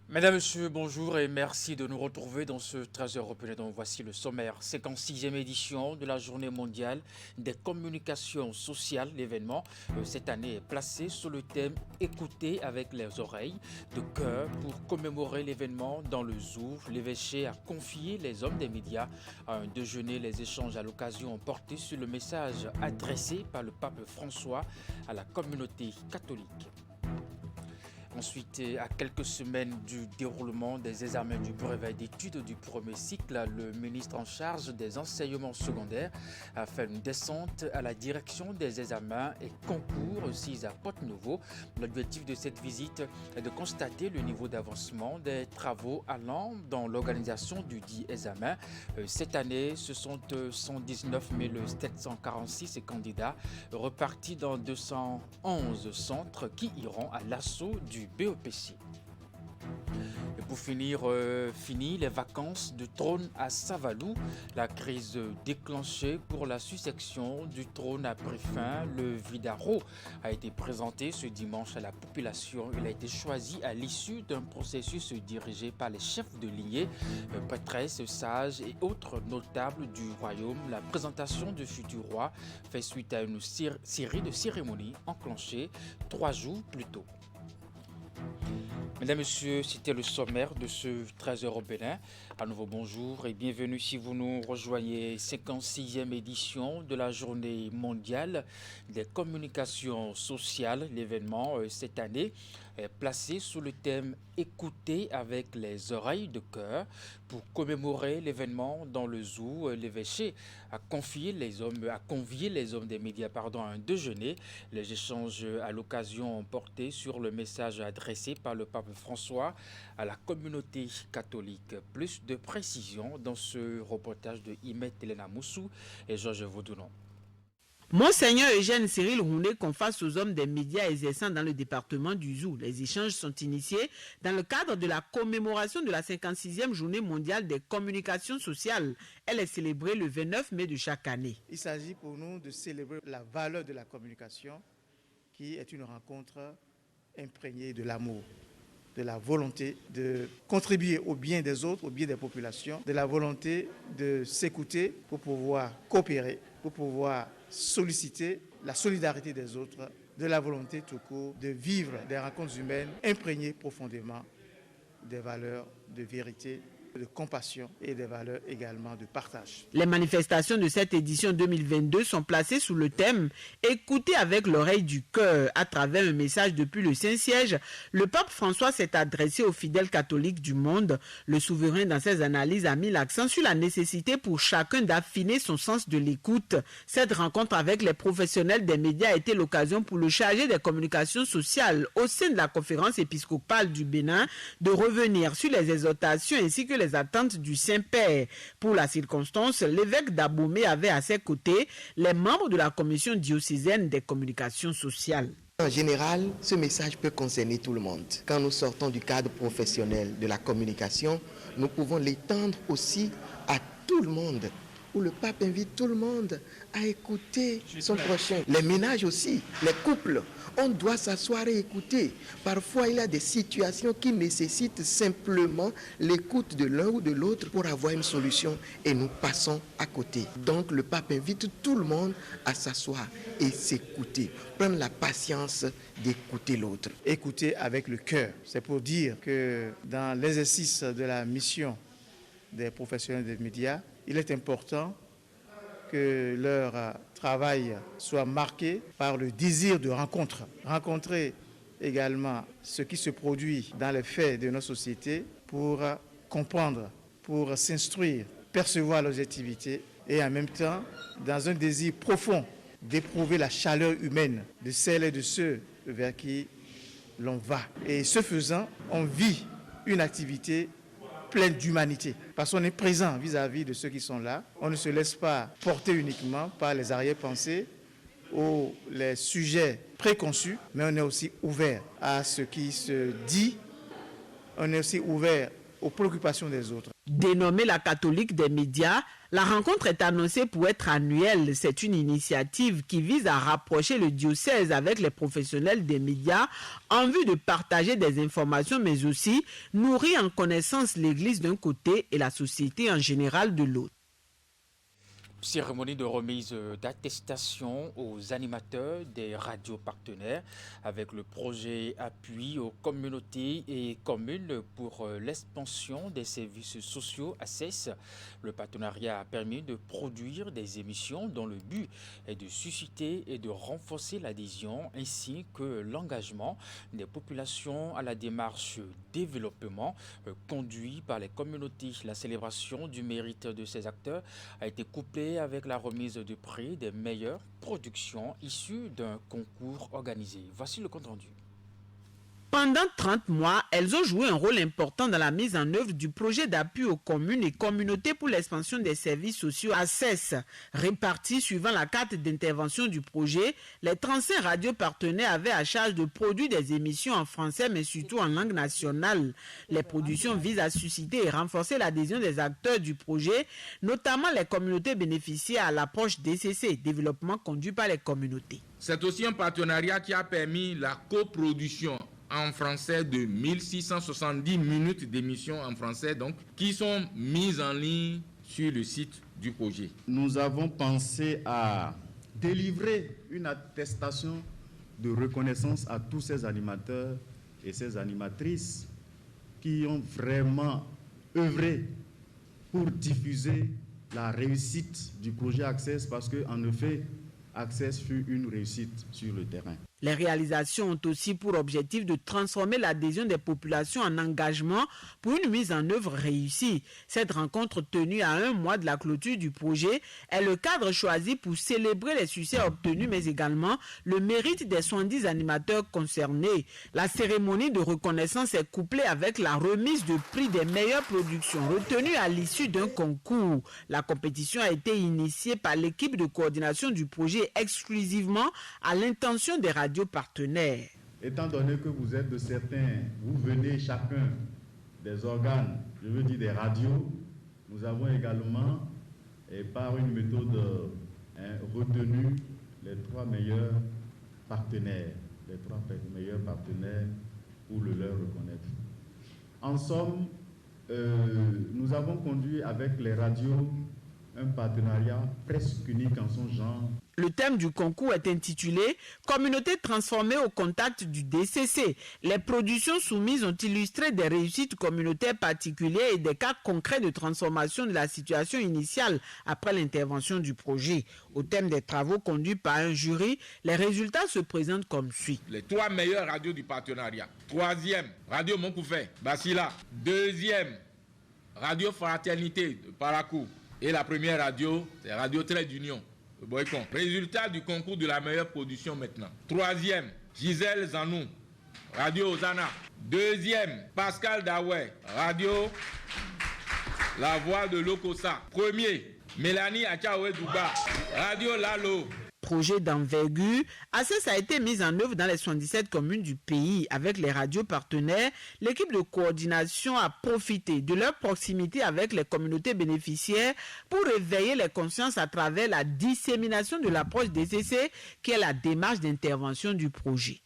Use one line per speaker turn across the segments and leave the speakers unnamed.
Mesdames, Messieurs, bonjour et merci de nous retrouver dans ce 13h européen. Donc voici le sommaire, 56e édition de la Journée mondiale des communications sociales. L'événement cette année est placé sous le thème Écouter avec les oreilles de cœur pour commémorer l'événement dans le zoo. L'évêché a confié les hommes des médias à un déjeuner. Les échanges à l'occasion ont porté sur le message adressé par le pape François à la communauté catholique. Ensuite, à quelques semaines du déroulement des examens du brevet d'études du premier cycle, le ministre en charge des enseignements secondaires a fait une descente à la direction des examens et concours aussi à Porte-Nouveau. L'objectif de cette visite est de constater le niveau d'avancement des travaux allant dans l'organisation du dit examen. Cette année, ce sont 119 746 candidats repartis dans 211 centres qui iront à l'assaut du BEPC. Et pour finir, fini les vacances de trône à Savalou. La crise déclenchée pour la succession du trône a pris fin. Le Vidaro a été présenté ce dimanche à la population. Il a été choisi à l'issue d'un processus dirigé par les chefs de lignée, prêtresses, sages et autres notables du royaume. La présentation du futur roi fait suite à une série de cérémonies enclenchées 3 jours plus tôt. Mesdames, Messieurs, c'était le sommaire de ce 13h au Bénin. À nouveau bonjour et bienvenue si vous nous rejoignez. 56e édition de la Journée mondiale des communications sociales. L'événement cette année est placé sous le thème Écouter avec les oreilles de cœur. Pour commémorer l'événement dans le zoo, l'évêché a convié les hommes des médias à un déjeuner. Les échanges à l'occasion ont porté sur le message adressé par le pape François à la communauté catholique. Plus de précisions dans ce reportage de Imet Elena Moussou et Georges Vaudounon.
Monseigneur Eugène Cyril Rounet confesse aux hommes des médias exerçant dans le département du Zou. Les échanges sont initiés dans le cadre de la commémoration de la 56e journée mondiale des communications sociales. Elle est célébrée le 29 mai de chaque année.
Il s'agit pour nous de célébrer la valeur de la communication qui est une rencontre imprégnée de l'amour, de la volonté de contribuer au bien des autres, au bien des populations, de la volonté de s'écouter pour pouvoir coopérer, pour pouvoir solliciter la solidarité des autres, de la volonté tout court de vivre des rencontres humaines imprégnées profondément des valeurs de vérité, de compassion et des valeurs également de partage.
Les manifestations de cette édition 2022 sont placées sous le thème « Écouter avec l'oreille du cœur ». À travers un message depuis le Saint-Siège, le pape François s'est adressé aux fidèles catholiques du monde. Le souverain, dans ses analyses, a mis l'accent sur la nécessité pour chacun d'affiner son sens de l'écoute. Cette rencontre avec les professionnels des médias a été l'occasion pour le chargé des communications sociales au sein de la conférence épiscopale du Bénin de revenir sur les exhortations ainsi que les attentes du Saint-Père. Pour la circonstance, l'évêque d'Abomey avait à ses côtés les membres de la commission diocésaine des communications sociales.
En général, ce message peut concerner tout le monde. Quand nous sortons du cadre professionnel de la communication, nous pouvons l'étendre aussi à tout le monde, où le pape invite tout le monde à écouter son prochain. Les ménages aussi, les couples, on doit s'asseoir et écouter. Parfois, il y a des situations qui nécessitent simplement l'écoute de l'un ou de l'autre pour avoir une solution et nous passons à côté. Donc, le pape invite tout le monde à s'asseoir et s'écouter, prendre la patience d'écouter l'autre.
Écouter avec le cœur, c'est pour dire que dans l'exercice de la mission des professionnels des médias, il est important que leur travail soit marqué par le désir de rencontre. Rencontrer également ce qui se produit dans les faits de nos sociétés pour comprendre, pour s'instruire, percevoir l'objectivité et en même temps, dans un désir profond d'éprouver la chaleur humaine de celles et de ceux vers qui l'on va. Et ce faisant, on vit une activité pleine d'humanité, parce qu'on est présent vis-à-vis de ceux qui sont là. On ne se laisse pas porter uniquement par les arrière-pensées ou les sujets préconçus, mais on est aussi ouvert à ce qui se dit, on est aussi ouvert aux préoccupations des autres.
Dénommée la catholique des médias, la rencontre est annoncée pour être annuelle. C'est une initiative qui vise à rapprocher le diocèse avec les professionnels des médias en vue de partager des informations, mais aussi nourrir en connaissance l'Église d'un côté et la société en général de l'autre.
Cérémonie de remise d'attestation aux animateurs des radios partenaires avec le projet Appui aux communautés et communes pour l'expansion des services sociaux ACES. Le partenariat a permis de produire des émissions dont le but est de susciter et de renforcer l'adhésion ainsi que l'engagement des populations à la démarche développement conduite par les communautés. La célébration du mérite de ces acteurs a été couplée avec la remise de prix des meilleures productions issues d'un concours organisé. Voici le compte rendu.
Pendant 30 mois, elles ont joué un rôle important dans la mise en œuvre du projet d'appui aux communes et communautés pour l'expansion des services sociaux ACES. Répartis suivant la carte d'intervention du projet, les 35 radios partenaires avaient à charge de produire des émissions en français mais surtout en langue nationale. Les productions visent à susciter et renforcer l'adhésion des acteurs du projet, notamment les communautés bénéficiaires à l'approche DCC, développement conduit par les communautés.
C'est aussi un partenariat qui a permis la coproduction en français de 1670 minutes d'émissions en français donc, qui sont mises en ligne sur le site du projet.
Nous avons pensé à délivrer une attestation de reconnaissance à tous ces animateurs et ces animatrices qui ont vraiment œuvré pour diffuser la réussite du projet Access parce qu'en effet, Access fut une réussite sur le terrain.
Les réalisations ont aussi pour objectif de transformer l'adhésion des populations en engagement pour une mise en œuvre réussie. Cette rencontre tenue à 1 mois de la clôture du projet est le cadre choisi pour célébrer les succès obtenus mais également le mérite des 70 animateurs concernés. La cérémonie de reconnaissance est couplée avec la remise de prix des meilleures productions retenues à l'issue d'un concours. La compétition a été initiée par l'équipe de coordination du projet exclusivement à l'intention des radios partenaires.
Étant donné que vous êtes de certains, vous venez chacun des organes, je veux dire des radios, nous avons également, et par une méthode retenu, les 3 meilleurs partenaires, pour le leur reconnaître. En somme, nous avons conduit avec les radios un partenariat presque unique en son genre.
Le thème du concours est intitulé « Communauté transformée au contact du DCC ». Les productions soumises ont illustré des réussites communautaires particulières et des cas concrets de transformation de la situation initiale après l'intervention du projet. Au thème des travaux conduits par un jury, les résultats se présentent comme suit.
Les 3 meilleures radios du partenariat. 3e, Radio Moncoufet, Basila. 2e, Radio Fraternité de Parakou. Et la première radio, c'est Radio Trait d'Union. Boycon. Résultat du concours de la meilleure production maintenant. 3e, Gisèle Zanou, Radio Ozana. 2e, Pascal Dawé, Radio La Voix de l'Okosa. 1er, Mélanie Achaoué Douba, Radio Lalo.
Projet d'envergure, ACES a été mise en œuvre dans les 77 communes du pays. Avec les radios partenaires, l'équipe de coordination a profité de leur proximité avec les communautés bénéficiaires pour réveiller les consciences à travers la dissémination de l'approche DCC, qui est la démarche d'intervention du projet.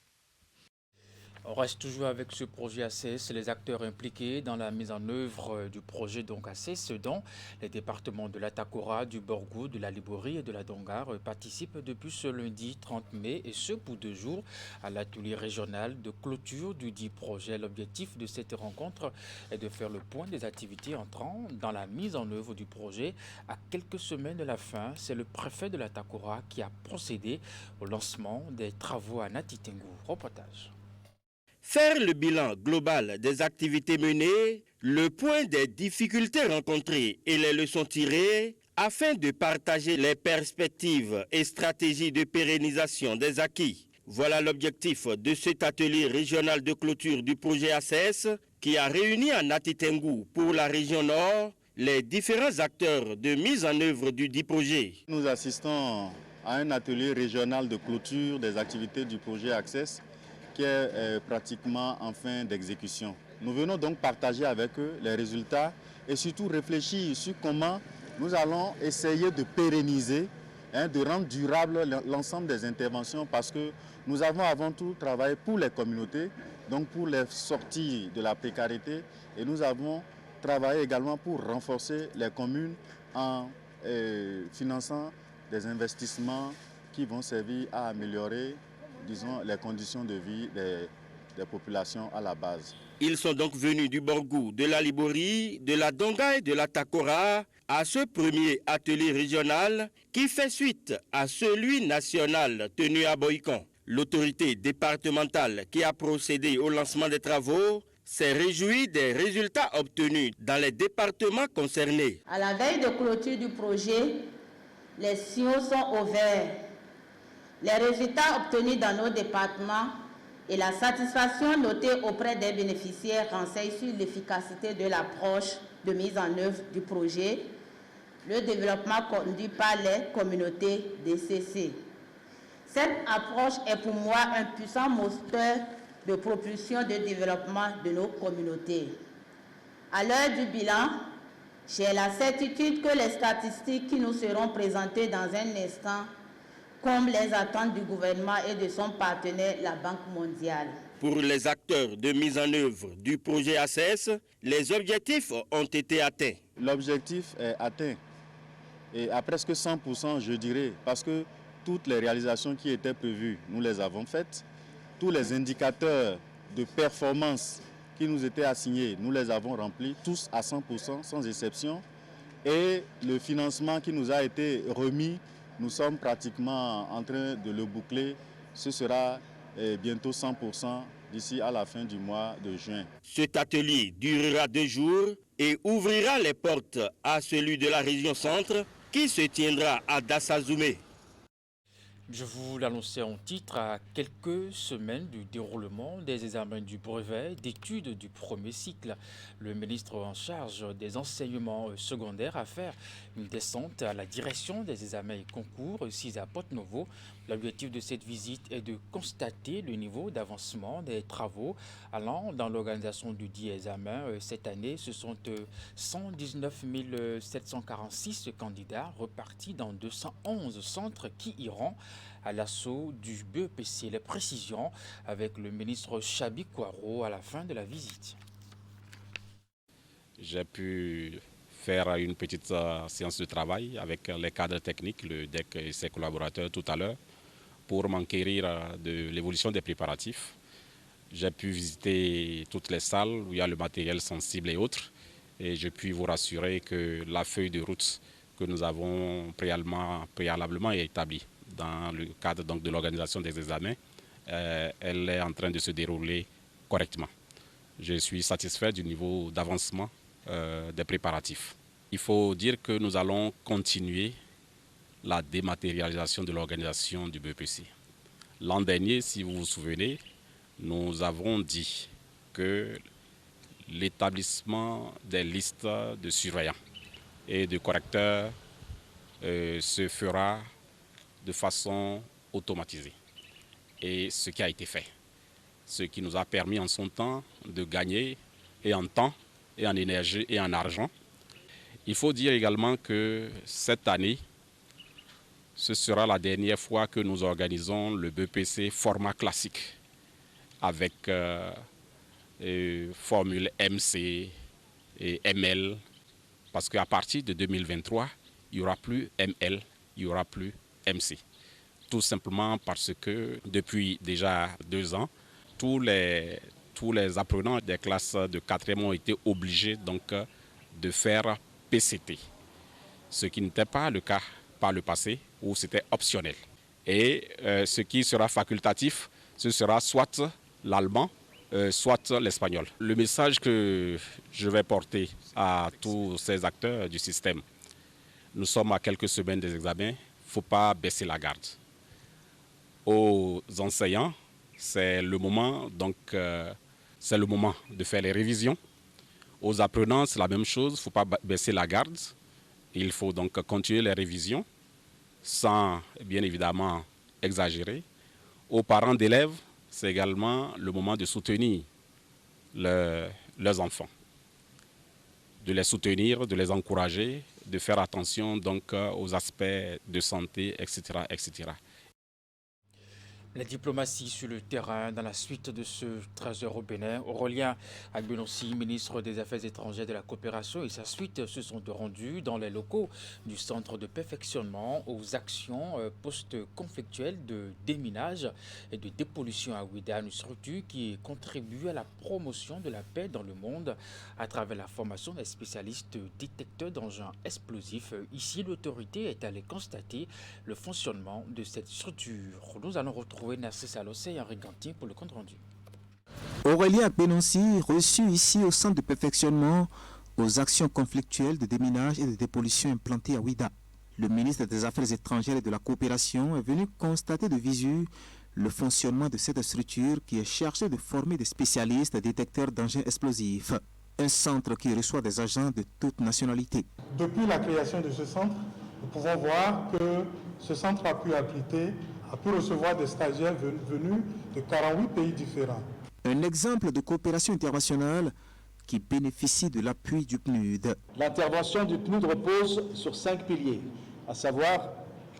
On reste toujours avec ce projet ACES, les acteurs impliqués dans la mise en œuvre du projet donc ACES, dont les départements de l'Atakora, du Borgou, de la Liborie et de la Dongar participent depuis ce lundi 30 mai et ce pour 2 jours à l'atelier régional de clôture du dit projet. L'objectif de cette rencontre est de faire le point des activités entrant dans la mise en œuvre du projet. À quelques semaines de la fin, c'est le préfet de l'Atakora qui a procédé au lancement des travaux à Natitengu. Reportage.
Faire le bilan global des activités menées, le point des difficultés rencontrées et les leçons tirées, afin de partager les perspectives et stratégies de pérennisation des acquis. Voilà l'objectif de cet atelier régional de clôture du projet ACES qui a réuni à Natitengu pour la région Nord les différents acteurs de mise en œuvre du dit projet.
Nous assistons à un atelier régional de clôture des activités du projet ACES qui est pratiquement en fin d'exécution. Nous venons donc partager avec eux les résultats et surtout réfléchir sur comment nous allons essayer de pérenniser, de rendre durable l'ensemble des interventions parce que nous avons avant tout travaillé pour les communautés, donc pour les sortir de la précarité et nous avons travaillé également pour renforcer les communes en finançant des investissements qui vont servir à améliorer, disons, les conditions de vie des populations à la base.
Ils sont donc venus du Borgou, de la Libori, de la Donga et de la Takora à ce premier atelier régional qui fait suite à celui national tenu à Boïcon. L'autorité départementale qui a procédé au lancement des travaux s'est réjouie des résultats obtenus dans les départements concernés.
À la veille de clôture du projet, les signaux sont au vert. Les résultats obtenus dans nos départements et la satisfaction notée auprès des bénéficiaires renseignent sur l'efficacité de l'approche de mise en œuvre du projet, le développement conduit par les communautés DCC. Cette approche est pour moi un puissant moteur de propulsion de développement de nos communautés. À l'heure du bilan, j'ai la certitude que les statistiques qui nous seront présentées dans un instant comblent les attentes du gouvernement et de son partenaire, la Banque mondiale.
Pour les acteurs de mise en œuvre du projet ACS, les objectifs ont été atteints.
L'objectif est atteint et à presque 100%, je dirais, parce que toutes les réalisations qui étaient prévues, nous les avons faites. Tous les indicateurs de performance qui nous étaient assignés, nous les avons remplis, tous à 100%, sans exception. Et le financement qui nous a été remis, nous sommes pratiquement en train de le boucler. Ce sera bientôt 100% d'ici à la fin du mois de juin.
Cet atelier durera 2 jours et ouvrira les portes à celui de la région centre qui se tiendra à Dassazoumé.
Je vous l'annonçais en titre, à quelques semaines du déroulement des examens du brevet d'études du premier cycle. Le ministre en charge des enseignements secondaires a fait une descente à la direction des examens et concours, 6 à Porto-Novo. L'objectif de cette visite est de constater le niveau d'avancement des travaux allant dans l'organisation du dit examen. Cette année, ce sont 119 746 candidats repartis dans 211 centres qui iront à l'assaut du BEPC. Les précisions avec le ministre Chabi Kouaro à la fin de la visite.
J'ai pu faire une petite séance de travail avec les cadres techniques, le DEC et ses collaborateurs tout à l'heure, pour m'enquérir de l'évolution des préparatifs. J'ai pu visiter toutes les salles où il y a le matériel sensible et autres. Et je puis vous rassurer que la feuille de route que nous avons préalablement établie dans le cadre donc, de l'organisation des examens, elle est en train de se dérouler correctement. Je suis satisfait du niveau d'avancement des préparatifs. Il faut dire que nous allons continuer la dématérialisation de l'organisation du BEPC. L'an dernier, si vous vous souvenez, nous avons dit que l'établissement des listes de surveillants et de correcteurs se fera de façon automatisée. Et ce qui a été fait, ce qui nous a permis en son temps de gagner et en temps, et en énergie et en argent. Il faut dire également que cette année, ce sera la dernière fois que nous organisons le BEPC format classique avec formule MC et ML, parce qu'à partir de 2023, il n'y aura plus ML, il n'y aura plus MC. Tout simplement parce que depuis déjà 2 ans, tous les apprenants des classes de 4e ont été obligés donc de faire PCT, ce qui n'était pas le cas par le passé où c'était optionnel. Et ce qui sera facultatif, ce sera soit l'allemand, soit l'espagnol. Le message que je vais porter à tous ces acteurs du système, nous sommes à quelques semaines des examens, il ne faut pas baisser la garde. Aux enseignants, c'est le moment de faire les révisions. Aux apprenants, c'est la même chose, il ne faut pas baisser la garde. Il faut donc continuer les révisions sans, bien évidemment, exagérer. Aux parents d'élèves, c'est également le moment de soutenir leurs enfants, de les soutenir, de les encourager, de faire attention donc aux aspects de santé, etc., etc.
La diplomatie sur le terrain dans la suite de ce 13h au Bénin. Aurélien Agbenossi, ministre des Affaires étrangères de la coopération, et sa suite se sont rendus dans les locaux du centre de perfectionnement aux actions post-conflictuelles de déminage et de dépollution à Ouida, une structure qui contribue à la promotion de la paix dans le monde à travers la formation des spécialistes détecteurs d'engins explosifs. Ici, l'autorité est allée constater le fonctionnement de cette structure. Nous allons retrouver Narcisse Alossé et Henri Gantin pour le compte rendu.
Aurélien Agbenossi, reçu ici au centre de perfectionnement aux actions conflictuelles de déminage et de dépollution implantées à Ouida. Le ministre des Affaires étrangères et de la coopération est venu constater de visu le fonctionnement de cette structure qui est chargée de former des spécialistes détecteurs d'engins explosifs. Un centre qui reçoit des agents de toutes nationalités.
Depuis la création de ce centre, nous pouvons voir que ce centre a pu recevoir des stagiaires venus de 48 pays différents.
Un exemple de coopération internationale qui bénéficie de l'appui du PNUD.
L'intervention du PNUD repose sur 5 piliers, à savoir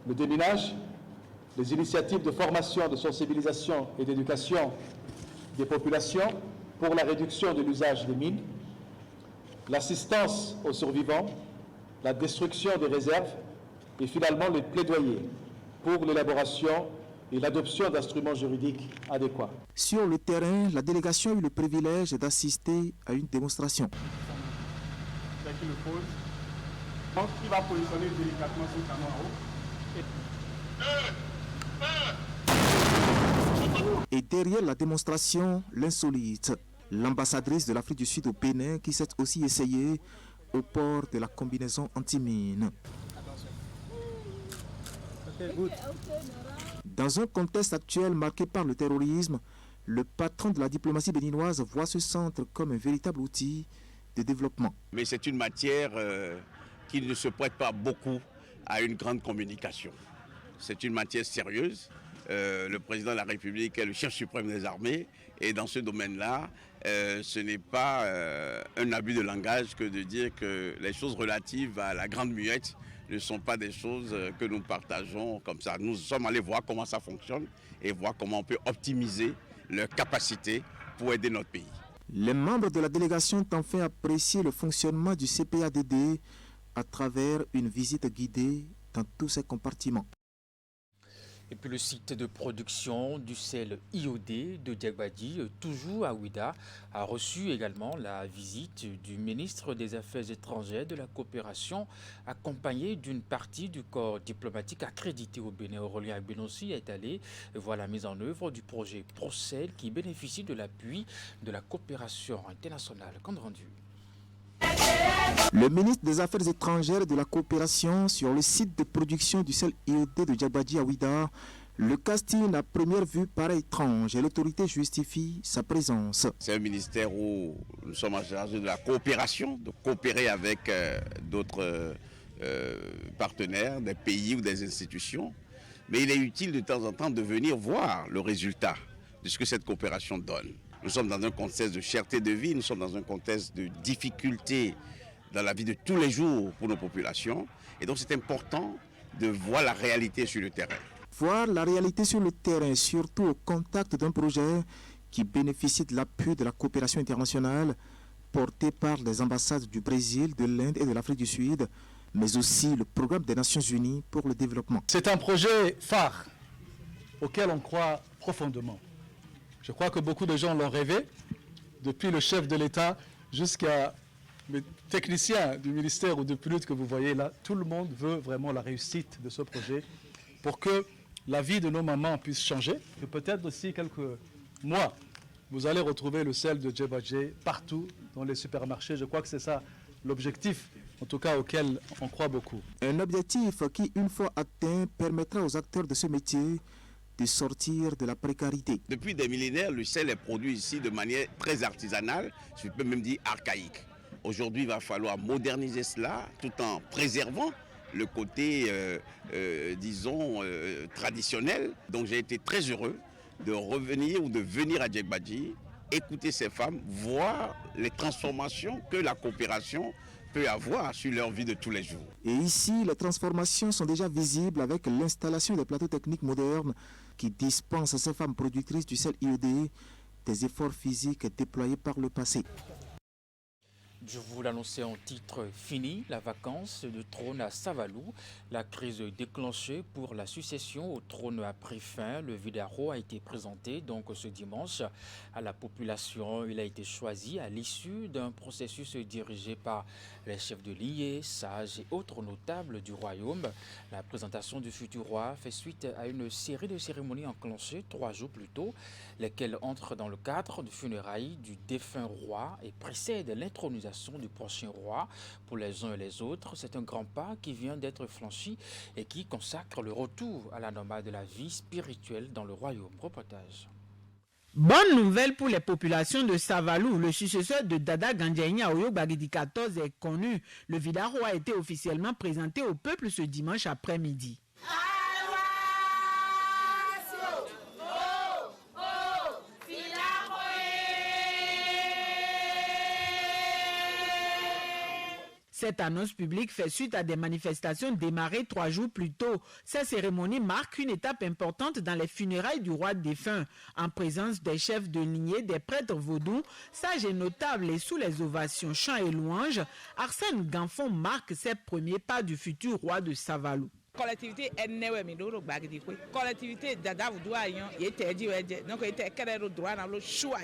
le déminage, les initiatives de formation, de sensibilisation et d'éducation des populations pour la réduction de l'usage des mines, l'assistance aux survivants, la destruction des réserves et finalement le plaidoyer pour l'élaboration et l'adoption d'instruments juridiques adéquats.
Sur le terrain, la délégation a eu le privilège d'assister à une démonstration.
Donc, il va positionner délicatement son canon en haut.
Et derrière la démonstration, l'insolite, l'ambassadrice de l'Afrique du Sud au Bénin qui s'est aussi essayée au port de la combinaison anti-mine. Dans un contexte actuel marqué par le terrorisme, le patron de la diplomatie béninoise voit ce centre comme un véritable outil de développement.
Mais c'est une matière qui ne se prête pas beaucoup à une grande communication. C'est une matière sérieuse. Le président de la République est le chef suprême des armées et dans ce domaine-là, ce n'est pas un abus de langage que de dire que les choses relatives à la grande muette ne sont pas des choses que nous partageons comme ça. Nous sommes allés voir comment ça fonctionne et voir comment on peut optimiser leurs capacités pour aider notre pays.
Les membres de la délégation ont enfin apprécié le fonctionnement du CPADD à travers une visite guidée dans tous ses compartiments.
Et puis le site de production du sel IOD de Diagbadi, toujours à Ouida, a reçu également la visite du ministre des Affaires étrangères de la coopération, accompagné d'une partie du corps diplomatique accrédité au Bénin. Aurélien Agbenossi est allé voir la mise en œuvre du projet Procel qui bénéficie de l'appui de la coopération internationale. Compte rendu.
Le ministre des Affaires étrangères et de la coopération sur le site de production du sel IOD de Diagbadi à Ouida, le casting à première vue paraît étrange et l'autorité justifie sa présence.
C'est un ministère où nous sommes en charge de la coopération, de coopérer avec d'autres partenaires, des pays ou des institutions. Mais il est utile de temps en temps de venir voir le résultat de ce que cette coopération donne. Nous sommes dans un contexte de cherté de vie, nous sommes dans un contexte de difficulté dans la vie de tous les jours pour nos populations. Et donc c'est important de voir la réalité sur le terrain.
Voir la réalité sur le terrain, surtout au contact d'un projet qui bénéficie de l'appui de la coopération internationale porté par les ambassades du Brésil, de l'Inde et de l'Afrique du Sud, mais aussi le programme des Nations Unies pour le développement.
C'est un projet phare auquel on croit profondément. Je crois que beaucoup de gens l'ont rêvé, depuis le chef de l'État jusqu'à les techniciens du ministère ou de PNUD que vous voyez là. Tout le monde veut vraiment la réussite de ce projet pour que la vie de nos mamans puisse changer. Et peut-être aussi quelques mois, vous allez retrouver le sel de Diagbadi partout dans les supermarchés. Je crois que c'est ça l'objectif, en tout cas auquel on croit beaucoup.
Un objectif qui, une fois atteint, permettra aux acteurs de ce métier de sortir de la précarité.
Depuis des millénaires, le sel est produit ici de manière très artisanale, je peux même dire archaïque. Aujourd'hui, il va falloir moderniser cela tout en préservant le côté, traditionnel. Donc j'ai été très heureux de revenir ou de venir à Diagbadi écouter ces femmes, voir les transformations que la coopération peut avoir sur leur vie de tous les jours.
Et ici, les transformations sont déjà visibles avec l'installation des plateaux techniques modernes qui dispensent à ces femmes productrices du sel iodé des efforts physiques déployés par le passé.
Je vous l'annonçais en titre, fini la vacance de trône à Savalou. La crise déclenchée pour la succession au trône a pris fin. Le Vidaro a été présenté donc ce dimanche à la population. Il a été choisi à l'issue d'un processus dirigé par les chefs de lignée, sages et autres notables du royaume. La présentation du futur roi fait suite à une série de cérémonies enclenchées 3 jours plus tôt, lesquelles entrent dans le cadre de funérailles du défunt roi et précèdent l'intronisation du prochain roi. Pour les uns et les autres, c'est un grand pas qui vient d'être franchi et qui consacre le retour à la normale de la vie spirituelle dans le royaume. Reportage.
Bonne nouvelle pour les populations de Savalou. Le successeur de Dada Gandiaïna Oyo Bagidi 14 est connu. Le Vidaro a été officiellement présenté au peuple ce dimanche après-midi. Cette annonce publique fait suite à des manifestations démarrées 3 jours plus tôt. Cette cérémonie marque une étape importante dans les funérailles du roi défunt. En présence des chefs de lignée, des prêtres vaudous, sages et notables et sous les ovations, chants et louanges, Arsène Ganfon marque ses premiers pas du futur roi de Savalou.
Collectivité collectivité Dada Voudou Ayon, il était dit, donc il était quel droit dans le choix.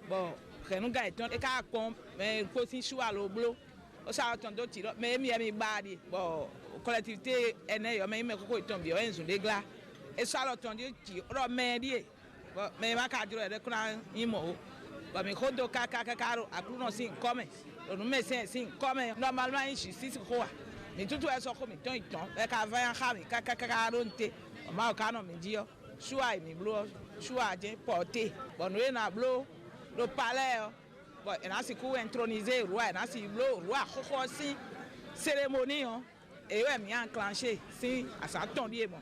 Bon, nous gagnons, et quand mais aussi choix le bleu. Ça attend d'autres mais mi badi bon collectivité ene mais me ko tombi o enzu de gla et ça attendu ti ro medi bon mais ma ka dure de kuna imo ba mi ko do ka karo akuno sin come no me sin come normalement ici si ko mais tout eso ko mi ton e ka va ha mi ka ronte ma ka no mi dio choix mi blo choix de porter bon we na blo le palais. Bon, et là, c'est pour introniser le roi, et là, c'est le roi, aussi, cérémonie, et ouais, mais enclenché, si, à ça, tombe, bon.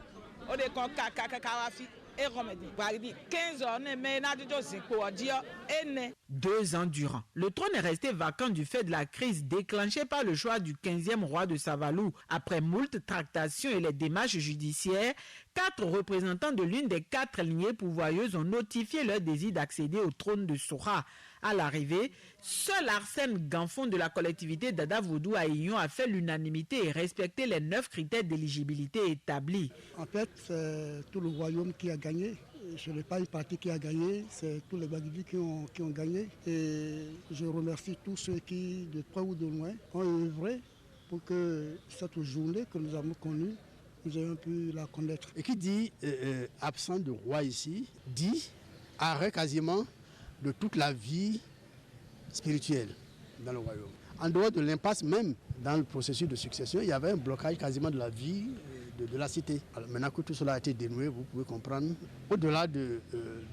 On est comme Kakawafi, et remédie. Par exemple, 15 ans, mais n'a de choses pour dire, et né.
2 ans durant, le trône est resté vacant du fait de la crise déclenchée par le choix du 15e roi de Savalou. Après moult tractations et les démarches judiciaires, 4 représentants de l'une des 4 lignées pourvoyeuses ont notifié leur désir d'accéder au trône de Sora. À l'arrivée, seul Arsène Ganfon de la collectivité Dada Voudou Aïyon a fait l'unanimité et respecté les 9 critères d'éligibilité établis.
En fait, c'est tout le royaume qui a gagné. Ce n'est pas une partie qui a gagné, c'est tous les Bagidis qui ont gagné. Et je remercie tous ceux qui, de près ou de loin, ont œuvré pour que cette journée que nous avons connue, nous ayons pu la connaître.
Et qui dit absent de roi ici, dit arrêt quasiment de toute la vie spirituelle dans le royaume. En dehors de l'impasse même, dans le processus de succession, il y avait un blocage quasiment de la vie de la cité. Alors, maintenant que tout cela a été dénoué, vous pouvez comprendre, au-delà du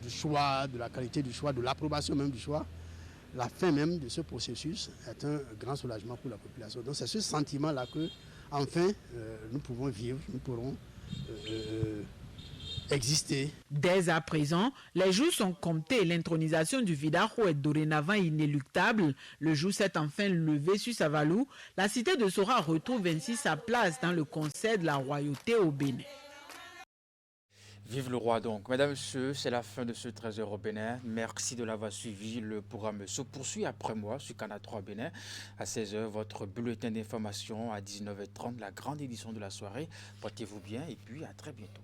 choix, de la qualité du choix, de l'approbation même du choix, la fin même de ce processus est un grand soulagement pour la population. Donc c'est ce sentiment-là que, enfin, nous pouvons vivre, nous pourrons exister.
Dès à présent, les jours sont comptés et l'intronisation du Vidaro est dorénavant inéluctable. Le jour s'est enfin levé sur Savalou. La cité de Sora retrouve ainsi sa place dans le concert de la royauté au Bénin.
Vive le roi donc. Mesdames et messieurs, c'est la fin de ce 13h au Bénin. Merci de l'avoir suivi. Le programme se poursuit après moi sur Canal 3 Bénin. À 16h, votre bulletin d'information. À 19h30, la grande édition de la soirée. Portez-vous bien et puis à très bientôt.